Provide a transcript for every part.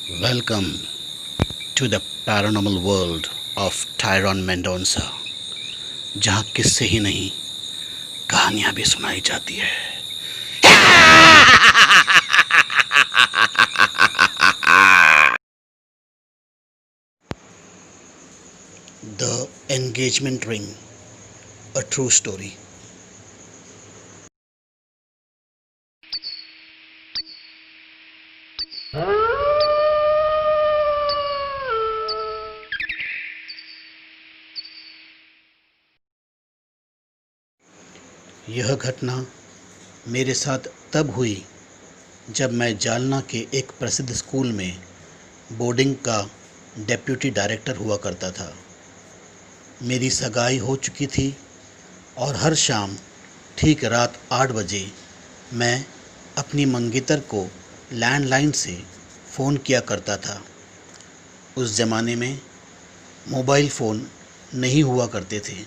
Welcome to the paranormal world of Tyron Mendonça, जहाँ किस्से ही नहीं कहानियाँ भी सुनाई जाती है। The Engagement Ring, a true story. यह घटना मेरे साथ तब हुई जब मैं जालना के एक प्रसिद्ध स्कूल में बोर्डिंग का डेप्यूटी डायरेक्टर हुआ करता था। मेरी सगाई हो चुकी थी और हर शाम ठीक रात 8 बजे मैं अपनी मंगेतर को लैंडलाइन से फ़ोन किया करता था। उस ज़माने में मोबाइल फ़ोन नहीं हुआ करते थे।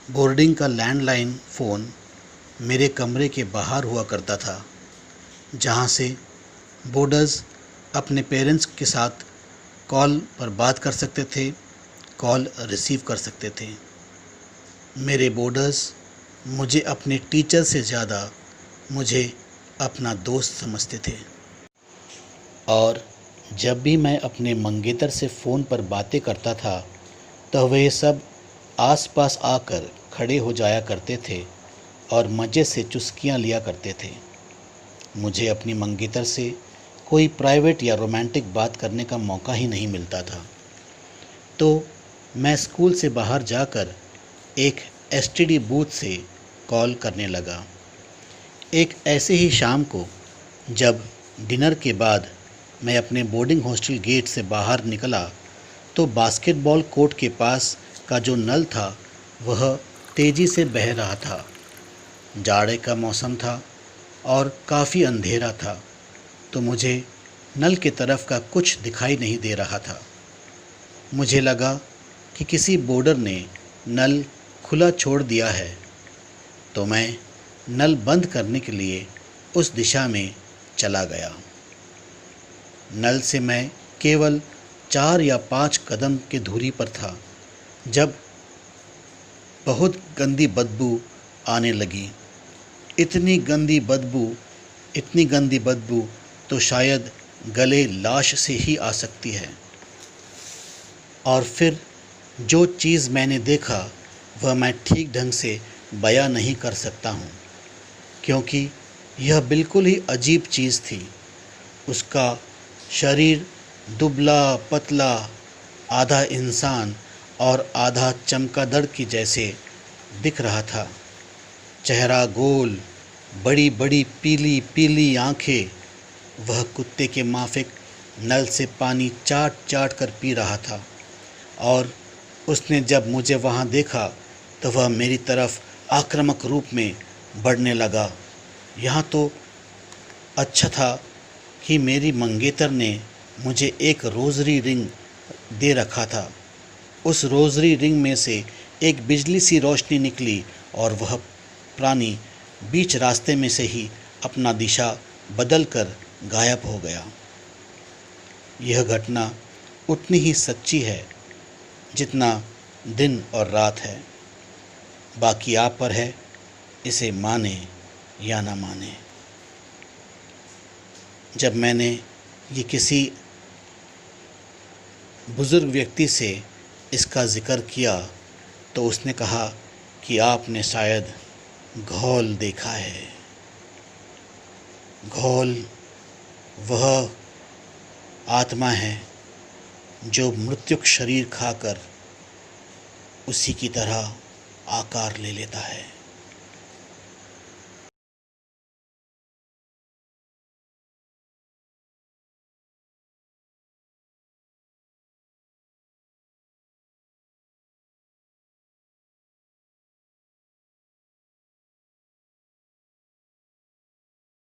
बोर्डिंग का लैंडलाइन फ़ोन मेरे कमरे के बाहर हुआ करता था, जहाँ से बोर्डर्स अपने पेरेंट्स के साथ कॉल पर बात कर सकते थे, कॉल रिसीव कर सकते थे। मेरे बोर्डर्स मुझे अपने टीचर से ज़्यादा मुझे अपना दोस्त समझते थे, और जब भी मैं अपने मंगेतर से फ़ोन पर बातें करता था तो वे सब आसपास आकर खड़े हो जाया करते थे और मज़े से चुस्कियाँ लिया करते थे। मुझे अपनी मंगेतर से कोई प्राइवेट या रोमांटिक बात करने का मौका ही नहीं मिलता था, तो मैं स्कूल से बाहर जाकर एक एसटीडी बूथ से कॉल करने लगा। एक ऐसे ही शाम को जब डिनर के बाद मैं अपने बोर्डिंग हॉस्टल गेट से बाहर निकला तो बास्केटबॉल कोर्ट के पास का जो नल था वह तेज़ी से बह रहा था। जाड़े का मौसम था और काफ़ी अंधेरा था, तो मुझे नल की तरफ का कुछ दिखाई नहीं दे रहा था। मुझे लगा कि किसी बोर्डर ने नल खुला छोड़ दिया है, तो मैं नल बंद करने के लिए उस दिशा में चला गया। नल से मैं केवल 4 या 5 कदम की दूरी पर था जब बहुत गंदी बदबू आने लगी। इतनी गंदी बदबू तो शायद गले लाश से ही आ सकती है। और फिर जो चीज़ मैंने देखा वह मैं ठीक ढंग से बयां नहीं कर सकता हूँ, क्योंकि यह बिल्कुल ही अजीब चीज़ थी। उसका शरीर दुबला पतला, आधा इंसान और आधा चमगादड़ की जैसे दिख रहा था। चेहरा गोल, बड़ी बड़ी पीली पीली आँखें। वह कुत्ते के माफिक नल से पानी चाट चाट कर पी रहा था, और उसने जब मुझे वहाँ देखा तो वह मेरी तरफ आक्रामक रूप में बढ़ने लगा। यहाँ तो अच्छा था कि मेरी मंगेतर ने मुझे एक रोज़री रिंग दे रखा था। उस रोज़री रिंग में से एक बिजली सी रोशनी निकली और वह प्राणी बीच रास्ते में से ही अपना दिशा बदल कर गायब हो गया। यह घटना उतनी ही सच्ची है जितना दिन और रात है। बाकी आप पर है, इसे माने या ना माने। जब मैंने ये किसी बुज़ुर्ग व्यक्ति से इसका ज़िक्र किया तो उसने कहा कि आपने शायद घौल देखा है। घौल वह आत्मा है जो मृत्युक शरीर खाकर उसी की तरह आकार ले लेता है।